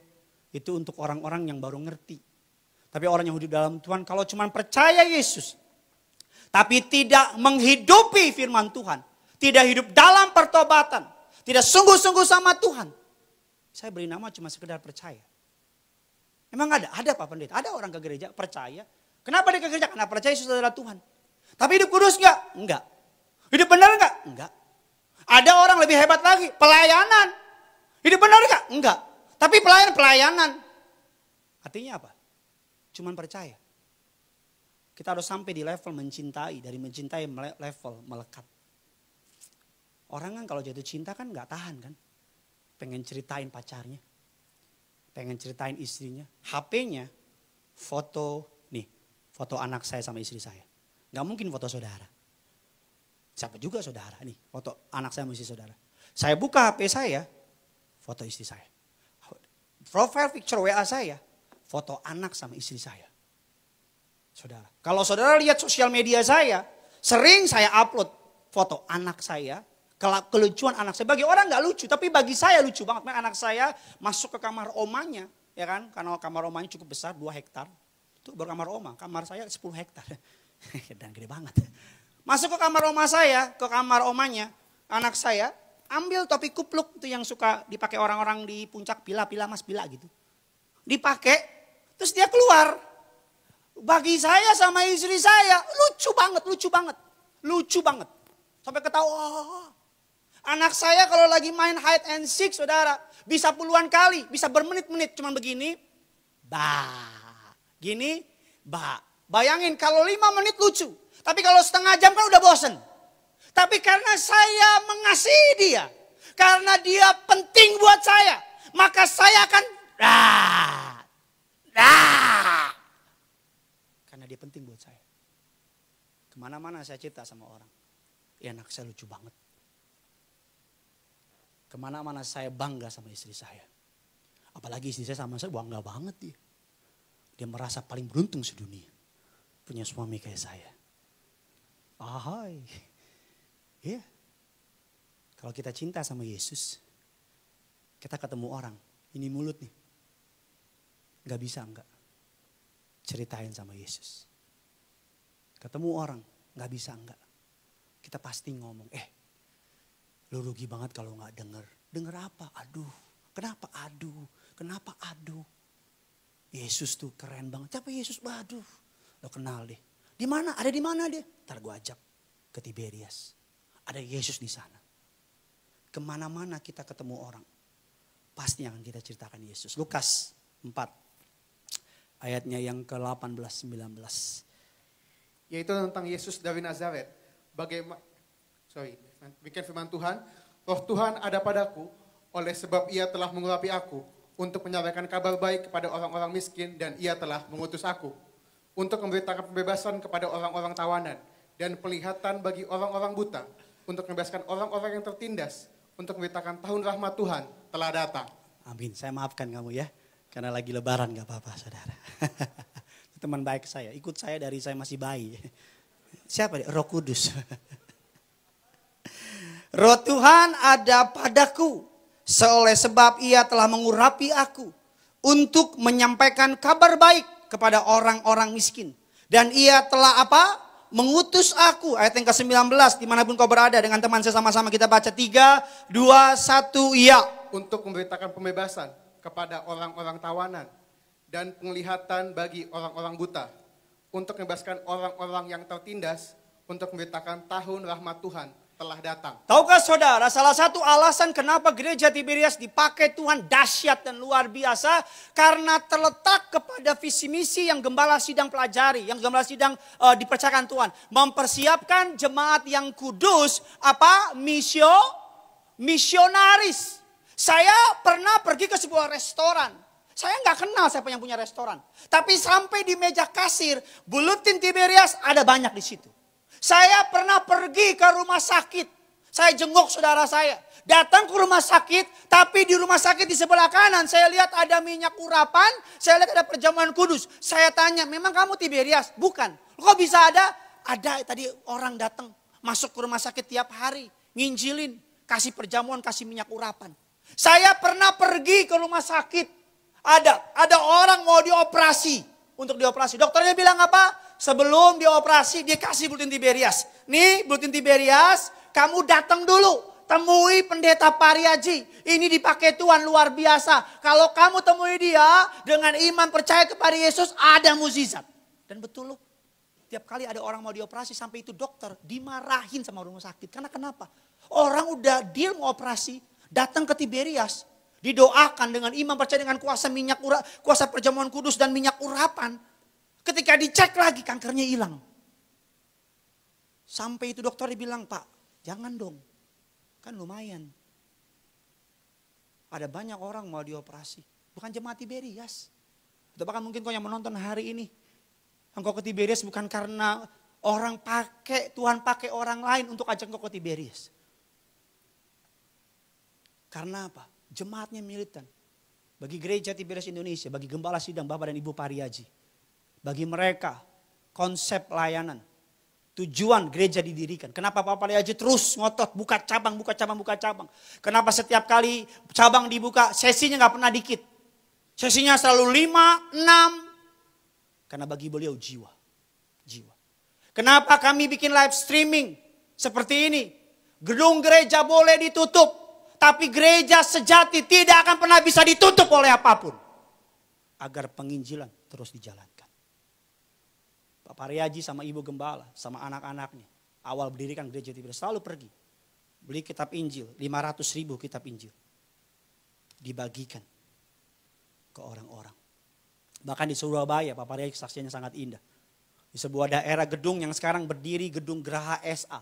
itu untuk orang-orang yang baru ngerti. Tapi orang yang hidup dalam Tuhan, kalau cuma percaya Yesus, tapi tidak menghidupi firman Tuhan, tidak hidup dalam pertobatan, tidak sungguh-sungguh sama Tuhan. Saya beri nama cuma sekedar percaya. Emang ada Pak Pendeta? Ada orang ke gereja percaya. Kenapa dia ke gereja? Karena percaya Yesus adalah Tuhan. Tapi hidup kudus enggak? Enggak. Hidup benar enggak? Enggak. Ada orang lebih hebat lagi, pelayanan. Hidup benar enggak? Enggak. Tapi pelayanan. Artinya apa? Cuman percaya. Kita harus sampai di level mencintai. Dari mencintai level melekat. Orang kan kalau jatuh cinta kan gak tahan kan. Pengen ceritain pacarnya. Pengen ceritain istrinya. HP-nya foto anak saya sama istri saya. Gak mungkin foto saudara. Siapa juga saudara nih, foto anak saya sama istri saudara. Saya buka HP saya, foto istri saya. Profile picture WA saya, foto anak sama istri saya. Saudara, kalau saudara lihat sosial media saya, sering saya upload foto anak saya, kelucuan anak saya. Bagi orang gak lucu, tapi bagi saya lucu banget. Anak saya masuk ke kamar omanya, ya kan? Karena kamar omanya cukup besar, 2 hektar. Itu baru kamar oma, kamar saya 10 hektar. Dan gede banget. Masuk ke kamar oma saya, ke kamar omanya, anak saya ambil topi kupluk itu yang suka dipakai orang-orang di puncak pila mas pila gitu. Dipakai, terus dia keluar. Bagi saya sama istri saya lucu banget. Sampai ketawa. Anak saya kalau lagi main hide and seek saudara, bisa puluhan kali, bisa bermenit-menit cuman begini. Gini, bayangin kalau 5 menit lucu. Tapi kalau setengah jam kan udah bosen. Tapi karena saya mengasihi dia. Karena dia penting buat saya. Maka saya akan karena dia penting buat saya. Kemana-mana saya cerita sama orang. Anak saya lucu banget. Kemana-mana saya bangga sama istri saya. Apalagi istri saya sama saya bangga banget dia. Dia merasa paling beruntung sedunia. Punya suami kayak saya. Ahai. Ya. Kalau kita cinta sama Yesus. Kita ketemu orang. Ini mulut nih. Gak bisa enggak ceritain sama Yesus. Ketemu orang, gak bisa enggak. Kita pasti ngomong, lu rugi banget kalau gak denger. Denger apa? Aduh, kenapa aduh? Kenapa aduh? Yesus tuh keren banget. Siapa Yesus? Aduh, lo kenal deh. Di mana? Ada di mana dia? Ntar gue ajak ke Tiberias. Ada Yesus di sana. Kemana-mana kita ketemu orang, pasti akan kita ceritakan Yesus. Lukas 4, ayatnya yang ke-18-19. Yaitu tentang Yesus dari Nazaret. Bikin firman Tuhan, Roh Tuhan ada padaku, oleh sebab ia telah mengurapi aku, untuk menyampaikan kabar baik kepada orang-orang miskin, dan ia telah mengutus aku, untuk memberitakan pembebasan kepada orang-orang tawanan, dan penglihatan bagi orang-orang buta, untuk membebaskan orang-orang yang tertindas, untuk memberitakan tahun rahmat Tuhan telah datang. Amin, saya maafkan kamu ya, karena lagi lebaran gak apa-apa saudara. Teman baik saya, ikut saya dari saya masih bayi. Siapa dia? Roh Kudus. Roh Tuhan ada padaku, oleh sebab ia telah mengurapi aku, untuk menyampaikan kabar baik kepada orang-orang miskin. Dan ia telah apa? Mengutus aku. Ayat yang ke-19, dimanapun kau berada, dengan teman saya sama-sama kita baca 3, 2, 1, ya. Untuk memberitakan pembebasan kepada orang-orang tawanan, dan penglihatan bagi orang-orang buta, untuk membebaskan orang-orang yang tertindas, untuk memberitakan tahun rahmat Tuhan telah datang. Tahukah saudara, salah satu alasan kenapa gereja Tiberias dipakai Tuhan dahsyat dan luar biasa, karena terletak kepada visi misi yang gembala sidang pelajari, yang gembala sidang dipercayakan Tuhan, mempersiapkan jemaat yang kudus, misionaris. Saya pernah pergi ke sebuah restoran. Saya nggak kenal siapa yang punya restoran. Tapi sampai di meja kasir, buletin Tiberias ada banyak di situ. Saya pernah pergi ke rumah sakit. Saya jenguk saudara saya. Datang ke rumah sakit, tapi di rumah sakit di sebelah kanan saya lihat ada minyak urapan, saya lihat ada perjamuan kudus. Saya tanya, memang kamu Tiberias? Bukan. Kok bisa ada? Ada, tadi orang datang masuk ke rumah sakit tiap hari, nginjilin, kasih perjamuan, kasih minyak urapan. Saya pernah pergi ke rumah sakit. Ada orang mau dioperasi. Untuk dioperasi. Dokternya bilang apa? Sebelum dioperasi dia kasih buletin Tiberias. Nih buletin Tiberias, kamu datang dulu. Temui pendeta Pariaji. Ini dipakai Tuhan luar biasa. Kalau kamu temui dia dengan iman percaya kepada Yesus, ada mukjizat. Dan betul loh. Tiap kali ada orang mau dioperasi, sampai itu dokter dimarahin sama rumah sakit. Karena kenapa? Orang udah deal mau operasi, datang ke Tiberias. Didoakan dengan iman percaya dengan kuasa kuasa perjamuan kudus dan minyak urapan. Ketika dicek lagi kankernya hilang. Sampai itu dokter dibilang, Pak jangan dong. Kan lumayan. Ada banyak orang mau dioperasi. Bukan jemaat Tiberias. Atau bahkan mungkin kau yang menonton hari ini. Engkau ke Tiberias bukan karena Tuhan pakai orang lain untuk ajak engkau ke Tiberias. Karena apa? Jemaatnya militan. Bagi gereja Tiberias Indonesia, bagi gembala sidang Bapak dan Ibu Pariaji. Bagi mereka konsep layanan. Tujuan gereja didirikan. Kenapa Bapak Pariaji terus ngotot buka cabang. Kenapa setiap kali cabang dibuka sesinya gak pernah dikit. Sesinya selalu 5, 6. Karena bagi beliau jiwa. Kenapa kami bikin live streaming seperti ini? Gedung gereja boleh ditutup. Tapi gereja sejati tidak akan pernah bisa ditutup oleh apapun. Agar penginjilan terus dijalankan. Pak Pariaji sama Ibu Gembala, sama anak-anaknya. Awal berdirikan gereja Tiberias selalu pergi. Beli kitab Injil, 500.000 kitab Injil. Dibagikan ke orang-orang. Bahkan di Surabaya, Pak Pariaji saksinya sangat indah. Di sebuah daerah gedung yang sekarang berdiri gedung Geraha SA.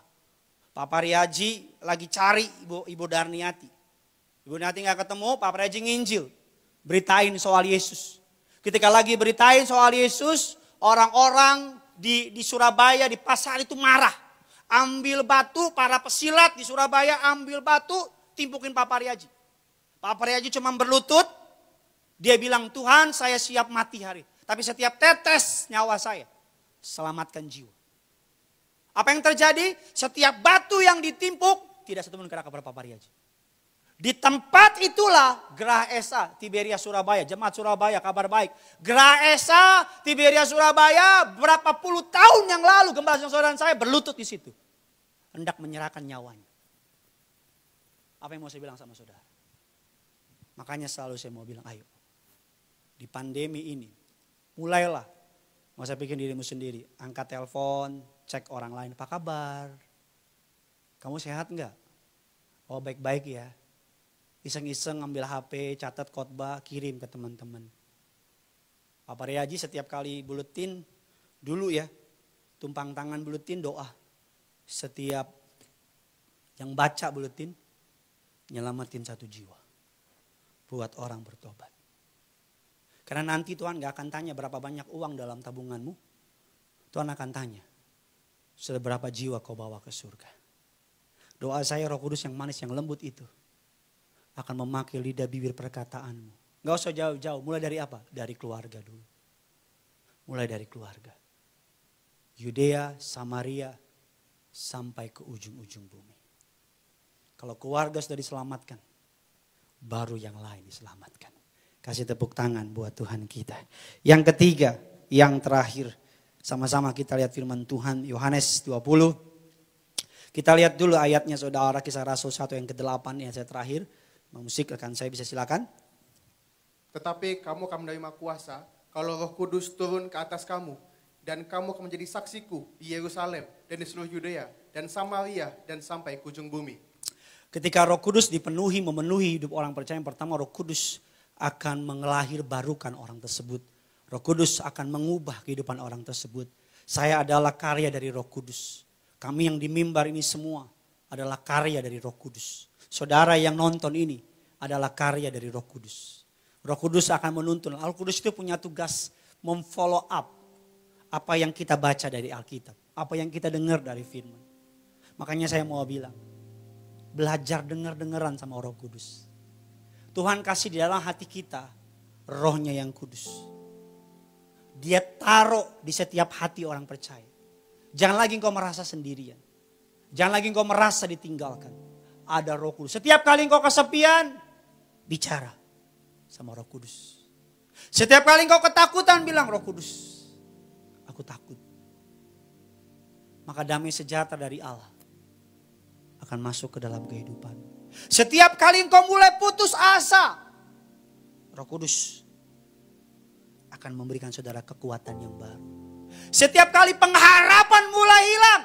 Pak Pariaji lagi cari Ibu Darniati. Ibu Darniati gak ketemu, Pak Pariaji nginjil. Beritain soal Yesus. Ketika lagi beritain soal Yesus, orang-orang di Surabaya, di pasar itu marah. Ambil batu, para pesilat di Surabaya ambil batu, timpukin Pak Pariaji. Pak Pariaji cuma berlutut, dia bilang, Tuhan saya siap mati hari. Tapi setiap tetes nyawa saya, selamatkan jiwa. Apa yang terjadi? Setiap batu yang ditimpuk, tidak satu pun kena kepada Pak Pariaji. Di tempat itulah Gerah Esa, Tiberias Surabaya, Jemaat Surabaya, kabar baik. Gerah Esa, Tiberias Surabaya, berapa puluh tahun yang lalu gembala saudara saya berlutut di situ. Hendak menyerahkan nyawanya. Apa yang mau saya bilang sama saudara? Makanya selalu saya mau bilang, ayo. Di pandemi ini, mulailah. Nggak usah pikir dirimu sendiri. Angkat telepon, cek orang lain, apa kabar? Kamu sehat nggak? Oh baik-baik ya. Iseng-iseng ngambil HP, catat khotbah, kirim ke teman-teman. Papa Reaji setiap kali buletin, dulu ya, tumpang tangan buletin doa. Setiap yang baca buletin, nyelamatin satu jiwa. Buat orang bertobat. Karena nanti Tuhan gak akan tanya berapa banyak uang dalam tabunganmu. Tuhan akan tanya, seberapa jiwa kau bawa ke surga. Doa saya Roh Kudus yang manis, yang lembut itu akan memakai lidah bibir perkataanmu. Gak usah jauh-jauh, mulai dari apa? Dari keluarga dulu. Mulai dari keluarga. Yudea, Samaria, sampai ke ujung-ujung bumi. Kalau keluarga sudah diselamatkan, baru yang lain diselamatkan. Kasih tepuk tangan buat Tuhan kita. Yang ketiga, yang terakhir. Sama-sama kita lihat firman Tuhan Yohanes 20. Kita lihat dulu ayatnya saudara, Kisah Rasul 1 yang ke-8 yang saya terakhir. Musik rekan saya bisa silakan. Tetapi kamu akan menerima kuasa kalau Roh Kudus turun ke atas kamu. Dan kamu akan menjadi saksiku di Yerusalem dan di seluruh Yudea dan Samaria dan sampai ke ujung bumi. Ketika Roh Kudus dipenuhi, memenuhi hidup orang percaya, yang pertama Roh Kudus akan mengelahirbarukan orang tersebut. Roh Kudus akan mengubah kehidupan orang tersebut. Saya adalah karya dari Roh Kudus. Kami yang di mimbar ini semua adalah karya dari Roh Kudus. Saudara yang nonton ini adalah karya dari Roh Kudus. Roh Kudus akan menuntun. Roh Kudus itu punya tugas memfollow up apa yang kita baca dari Alkitab. Apa yang kita dengar dari firman. Makanya saya mau bilang, belajar dengar-dengaran sama Roh Kudus. Tuhan kasih di dalam hati kita Rohnya yang kudus. Dia taruh di setiap hati orang percaya. Jangan lagi engkau merasa sendirian. Jangan lagi engkau merasa ditinggalkan. Ada Roh Kudus. Setiap kali engkau kesepian, bicara sama Roh Kudus. Setiap kali engkau ketakutan, bilang Roh Kudus, aku takut. Maka damai sejahtera dari Allah akan masuk ke dalam kehidupan. Setiap kali engkau mulai putus asa, Roh Kudus akan memberikan saudara kekuatan yang baru. Setiap kali pengharapan mulai hilang,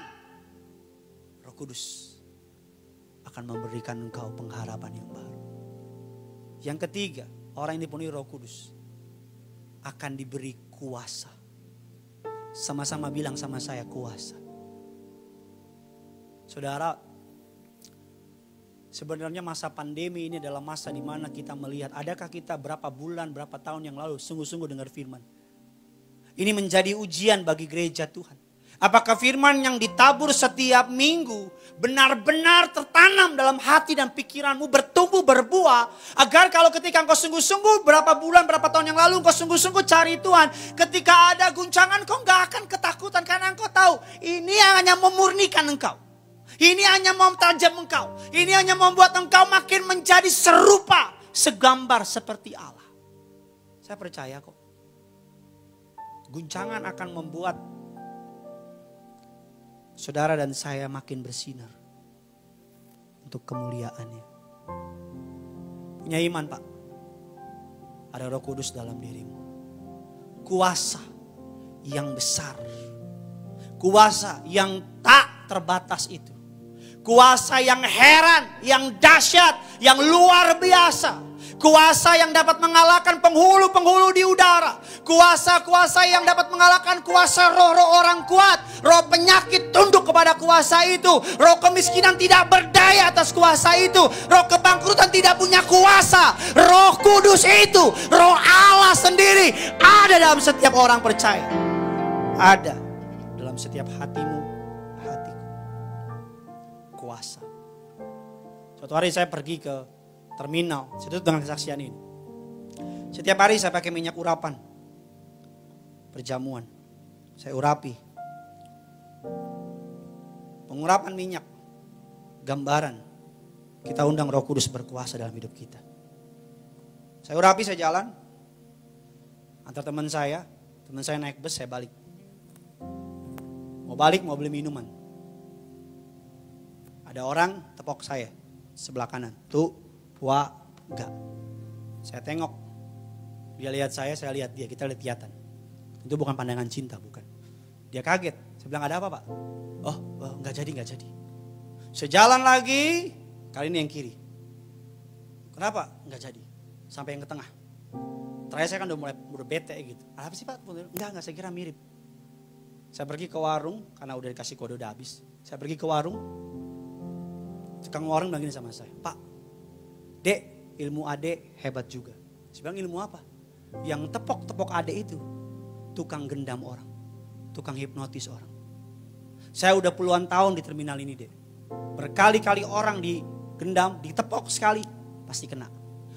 Roh Kudus akan memberikan engkau pengharapan yang baru. Yang ketiga, orang yang dipenuhi Roh Kudus akan diberi kuasa. Sama-sama bilang sama saya, kuasa. Saudara, sebenarnya masa pandemi ini adalah masa di mana kita melihat, adakah kita berapa bulan, berapa tahun yang lalu sungguh-sungguh dengar firman. Ini menjadi ujian bagi gereja Tuhan. Apakah firman yang ditabur setiap minggu benar-benar tertanam dalam hati dan pikiranmu, bertumbuh, berbuah. Agar kalau ketika engkau sungguh-sungguh berapa bulan, berapa tahun yang lalu engkau sungguh-sungguh cari Tuhan. Ketika ada guncangan engkau gak akan ketakutan. Karena engkau tahu ini hanya memurnikan engkau. Ini hanya memtajam engkau. Ini hanya membuat engkau makin menjadi serupa, segambar seperti Allah. Saya percaya kok. Guncangan akan membuat saudara dan saya makin bersinar untuk kemuliaannya. Punya iman Pak. Ada Roh Kudus dalam dirimu. Kuasa yang besar. Kuasa yang tak terbatas itu. Kuasa yang heran, yang dahsyat, yang luar biasa. Kuasa yang dapat mengalahkan penghulu-penghulu di udara. Kuasa-kuasa yang dapat mengalahkan kuasa roh-roh orang kuat. Roh penyakit tunduk kepada kuasa itu. Roh kemiskinan tidak berdaya atas kuasa itu. Roh kebangkrutan tidak punya kuasa. Roh Kudus itu, Roh Allah sendiri ada dalam setiap orang percaya. Ada dalam setiap hatimu, hatiku. Kuasa. Suatu hari saya pergi ke terminal, saya tutup dengan kesaksian ini. Setiap hari saya pakai minyak urapan. Perjamuan. Saya urapi. Pengurapan minyak. Gambaran. Kita undang Roh Kudus berkuasa dalam hidup kita. Saya urapi, saya jalan. Antar teman saya naik bus, saya balik. Mau balik, mau beli minuman. Ada orang tepok saya sebelah kanan. Tuh, wa, enggak. Saya tengok. Dia lihat saya lihat dia. Kita lihat-lihatan. Itu bukan pandangan cinta, bukan. Dia kaget. Saya bilang, ada apa Pak? Oh, enggak jadi. Saya jalan lagi. Kali ini yang kiri. Kenapa? Enggak jadi. Sampai yang ke tengah. Terakhir saya kan udah bete gitu. Apa sih Pak? Enggak, saya kira mirip. Saya pergi ke warung, karena udah dikasih kode udah habis. Saya pergi ke warung. Tukang warung bilang gini sama saya. Pak, Dek, ilmu Ade hebat juga. Saya bilang, ilmu apa? Yang tepok-tepok Ade itu tukang gendam orang. Tukang hipnotis orang. Saya udah puluhan tahun di terminal ini, Dek. Berkali-kali orang digendam, ditepok sekali, pasti kena.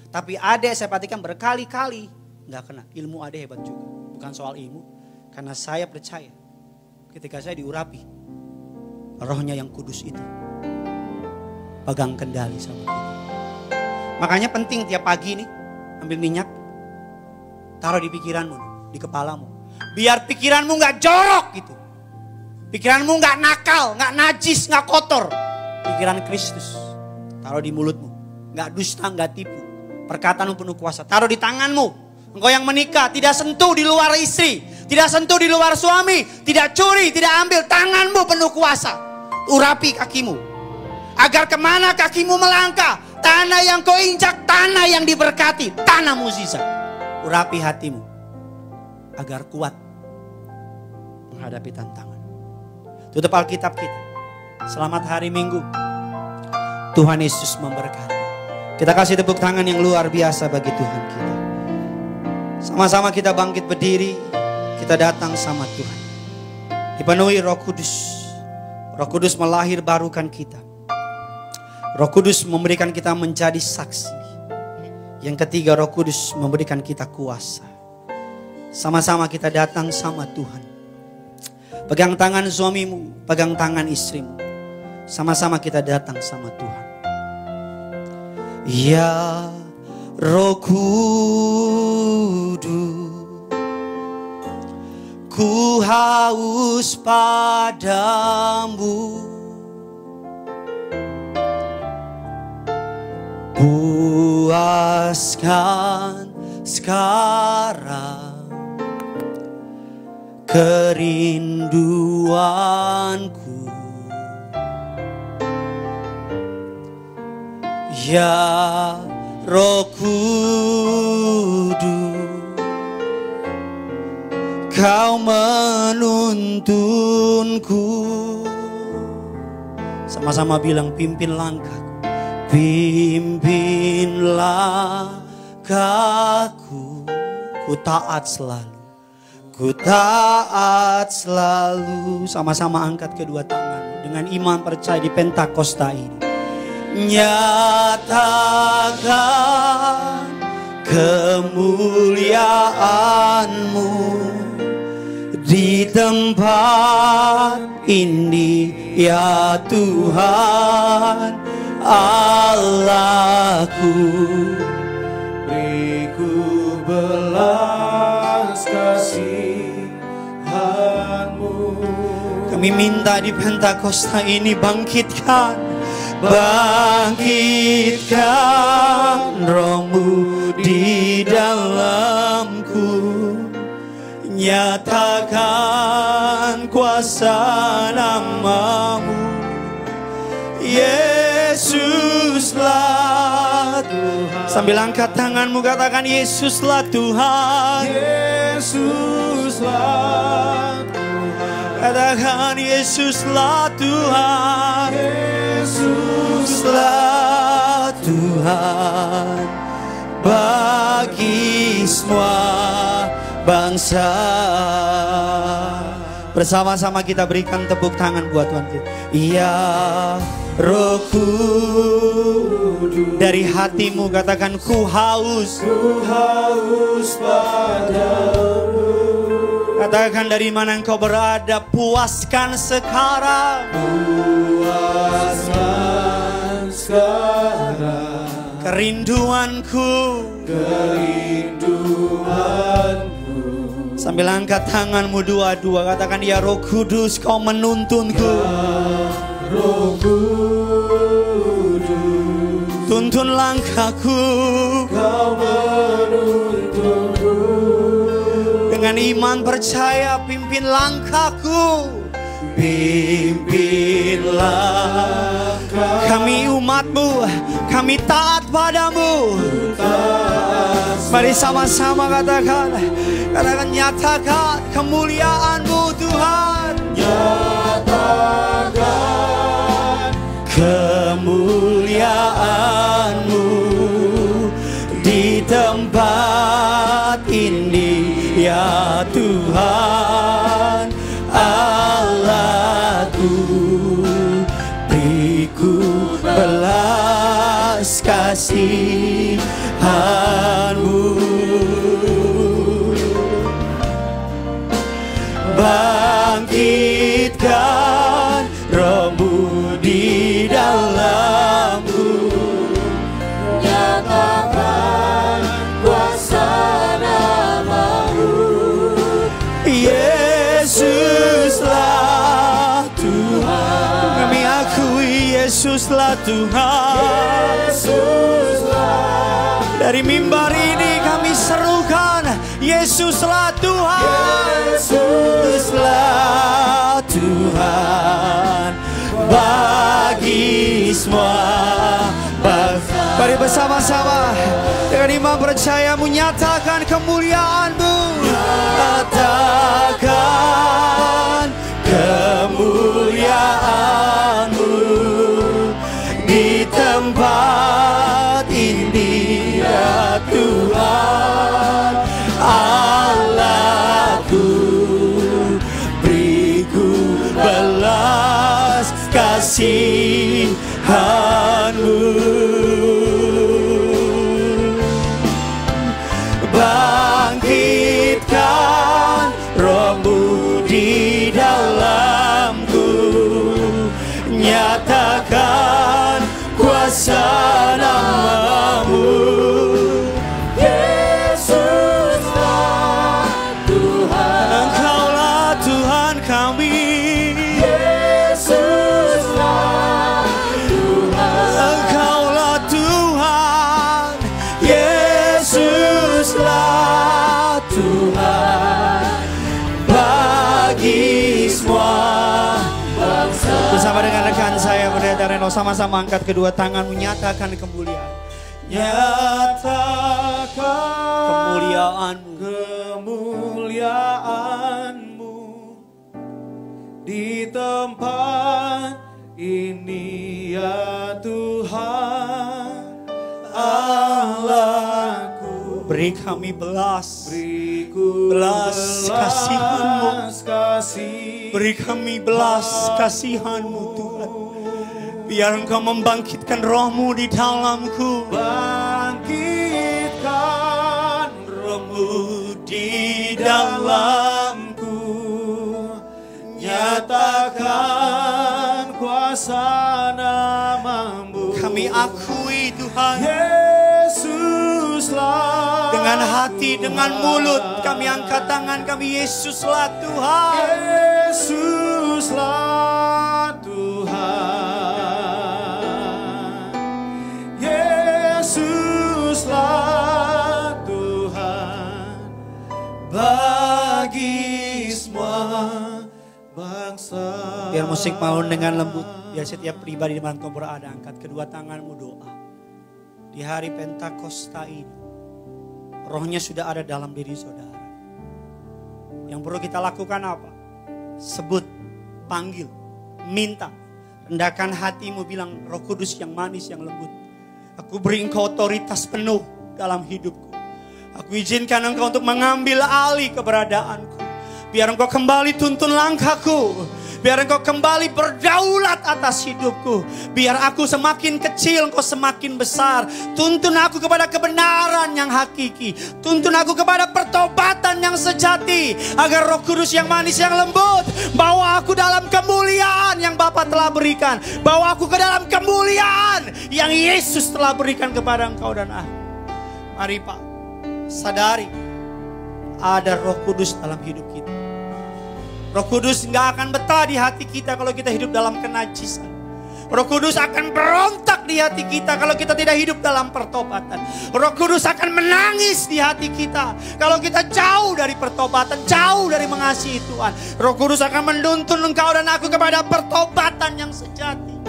Tapi Ade saya perhatikan berkali-kali nggak kena. Ilmu Ade hebat juga. Bukan soal ilmu, karena saya percaya ketika saya diurapi, Rohnya yang kudus itu pegang kendali sama kita. Makanya penting tiap pagi nih ambil minyak, taruh di pikiranmu, di kepalamu. Biar pikiranmu nggak jorok gitu. Pikiranmu nggak nakal, nggak najis, nggak kotor. Pikiran Kristus taruh di mulutmu, nggak dusta, nggak tipu. Perkataanmu penuh kuasa, taruh di tanganmu. Engkau yang menikah tidak sentuh di luar istri, tidak sentuh di luar suami, tidak curi, tidak ambil. Tanganmu penuh kuasa. Urapi kakimu, agar kemana kakimu melangkah, tanah yang kau injak, tanah yang diberkati, tanah mukjizat. Urapi hatimu, agar kuat menghadapi tantangan. Tutup Alkitab kita. Selamat hari Minggu. Tuhan Yesus memberkati. Kita kasih tepuk tangan yang luar biasa bagi Tuhan kita. Sama-sama kita bangkit berdiri. Kita datang sama Tuhan. Dipenuhi Roh Kudus. Roh Kudus melahir barukan kita. Roh Kudus memberikan kita menjadi saksi. Yang ketiga, Roh Kudus memberikan kita kuasa. Sama-sama kita datang sama Tuhan. Pegang tangan suamimu, pegang tangan istrimu. Sama-sama kita datang sama Tuhan. Ya Roh Kudus, ku haus padamu. Puaskan sekarang kerinduanku. Ya Roh Kudus, Kau menuntunku. Sama-sama bilang, pimpin langkahku, pimpin langkahku. Ku taat selalu, ku taat selalu. Sama-sama angkat kedua tangan dengan iman percaya di Pentakosta ini. Nyatakan kemuliaan-Mu di tempat ini, ya Tuhan Allahku. Beriku belas kasihan-Mu. Kami minta di Pentakosta ini, bangkitkan Roh-Mu di dalamku. Nyatakan kuasa nama-Mu. Yesuslah Tuhan. Sambil angkat tanganmu katakan, Yesuslah Tuhan. Yesuslah Tuhan. Katakan, Yesuslah Tuhan. Yesuslah Tuhan bagi semua bangsa. Bersama-sama kita berikan tepuk tangan buat Tuhan kita. Ya Roh Kudus, dari hatimu katakan, ku haus padamu. Katakan, dari mana engkau berada, puaskan sekarang. Puaskan sekarang. Kerinduanku, sambil angkat tanganmu dua-dua, katakan, ya Roh Kudus, kau menuntunku. Roh Kudus, tuntun langkahku. kau menuntunku. Dengan iman percaya, pimpin langkahku. Pimpinlah kami umatmu, kami taat padamu. Mari sama-sama katakan, nyatakan kemuliaan-Mu Tuhan. Nyatakan kemuliaan-Mu di tempat ini, ya Tuhan Allahku. Beriku belas kasihan-Mu. Bangkitkan Roh-Mu di dalamku. nyatakan kuasa nama-Mu. Yesuslah Tuhan. Kami akui Yesuslah Tuhan. Yesuslah, Dari mimbar ini kami serukan, Yesuslah Tuhan. Yesuslah Tuhan bagi semua bangsa. Mari bersama-sama dengan iman percaya menyatakan kemuliaan-Mu. Nyatakan kemuliaan-Mu di tempat ini, ya Tuhan Allahku. Beriku belas kasihan-Mu. Bangkitkan Roh-Mu di dalamku. Nyatakan kuasa nama-Mu. Yesuslah Tuhan, Engkaulah Tuhan kami. Yesuslah Tuhan, Engkaulah Tuhan. Yesuslah Tuhan bagi semua bangsa. bersama dengan rekan saya Pendeta Reno, sama-sama angkat kedua tangan menyatakan kemuliaan. Nyatakan kemuliaan-Mu. Kemuliaan-Mu di tempat ini, ya Tuhan Allahku. Beri kami belas Beriku belas kasihan-Mu. kasih. Beri kami belas kasihan-Mu Tuhan. Biar Engkau membangkitkan Roh-Mu di dalamku. Bangkitkan Roh-Mu di dalamku. nyatakan kuasa nama-Mu. Kami akui Tuhan. Yesuslah Dengan hati, dengan mulut kami angkat tangan kami, Yesuslah Tuhan. Yesuslah Tuhan. Yesuslah Tuhan bagi semua bangsa. Biar musik maun dengan lembut. Biar setiap pribadi di mana kau berada, angkat kedua tanganmu doa. Di hari Pentakosta ini, Rohnya sudah ada dalam diri saudara. Yang perlu kita lakukan apa? Sebut, panggil, minta. Rendahkan hatimu, bilang, Roh Kudus yang manis, yang lembut. Aku beri Engkau otoritas penuh dalam hidupku. Aku izinkan Engkau untuk mengambil alih keberadaanku. Biar Engkau kembali tuntun langkahku. Biar Engkau kembali berdaulat atas hidupku. Biar aku semakin kecil, Engkau semakin besar. Tuntun aku kepada kebenaran yang hakiki. Tuntun aku kepada pertobatan yang sejati. Agar Roh Kudus yang manis, yang lembut, bawa aku dalam kemuliaan yang Bapa telah berikan. Bawa aku ke dalam kemuliaan yang Yesus telah berikan kepada Engkau dan aku. Mari Pak, sadari ada Roh Kudus dalam hidup kita. Roh Kudus gak akan betah di hati kita kalau kita hidup dalam kenajisan. Roh Kudus akan berontak di hati kita kalau kita tidak hidup dalam pertobatan. Roh Kudus akan menangis di hati kita kalau kita jauh dari pertobatan, jauh dari mengasihi Tuhan. Roh Kudus akan menuntun engkau dan aku kepada pertobatan yang sejati.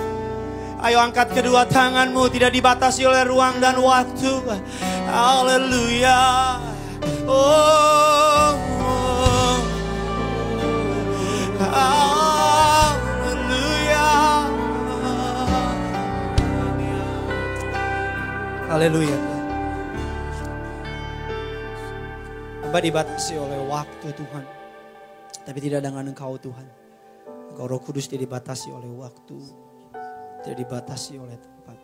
Ayo angkat kedua tanganmu, tidak dibatasi oleh ruang dan waktu. Haleluya. Oh, oh. Haleluya. Haleluya. Hamba dibatasi oleh waktu Tuhan, tapi tidak dengan Engkau Tuhan. Engkau Roh Kudus tidak dibatasi oleh waktu, tidak dibatasi oleh tempat.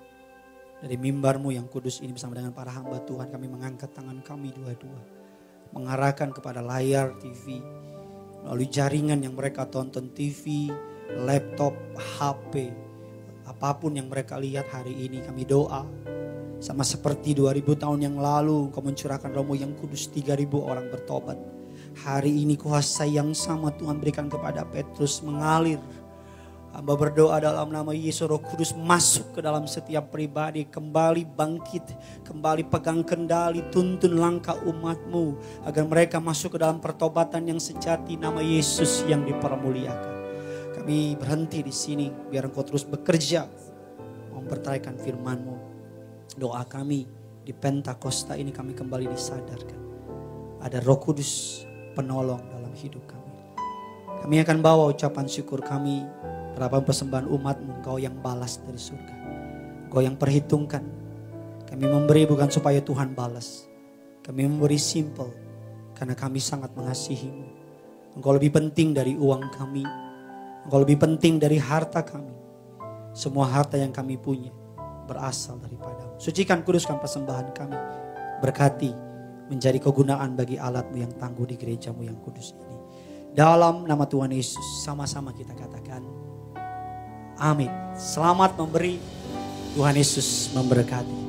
Dari mimbar-Mu yang kudus ini bersama dengan para hamba Tuhan, kami mengangkat tangan kami dua-dua, mengarahkan kepada layar TV, melalui jaringan yang mereka tonton, TV, laptop, HP, apapun yang mereka lihat hari ini. Kami doa, sama seperti 2000 tahun yang lalu Kau mencurahkan Roh-Mu yang kudus, 3000 orang bertobat. Hari ini kuasa yang sama Tuhan berikan kepada Petrus mengalir. Hamba berdoa dalam nama Yesus, Roh Kudus masuk ke dalam setiap pribadi, kembali bangkit, kembali pegang kendali, tuntun langkah umat-Mu agar mereka masuk ke dalam pertobatan yang sejati, nama Yesus yang dipermuliakan. Kami berhenti di sini biar Engkau terus bekerja mempertahankan firman-Mu. Doa kami di Pentakosta ini kami kembali disadarkan ada Roh Kudus penolong dalam hidup kami. Kami akan bawa ucapan syukur kami, berapa persembahan umat-Mu, Engkau yang balas dari surga, Engkau yang perhitungkan. Kami memberi bukan supaya Tuhan balas, kami memberi simple karena kami sangat mengasihi-Mu. Engkau lebih penting dari uang kami, Engkau lebih penting dari harta kami. Semua harta yang kami punya berasal daripada-Mu. Sucikan, kuduskan persembahan kami, berkati menjadi kegunaan bagi alat-Mu yang tangguh di gereja-Mu yang kudus ini. Dalam nama Tuhan Yesus sama-sama kita katakan amin. Selamat memberi, Tuhan Yesus memberkati.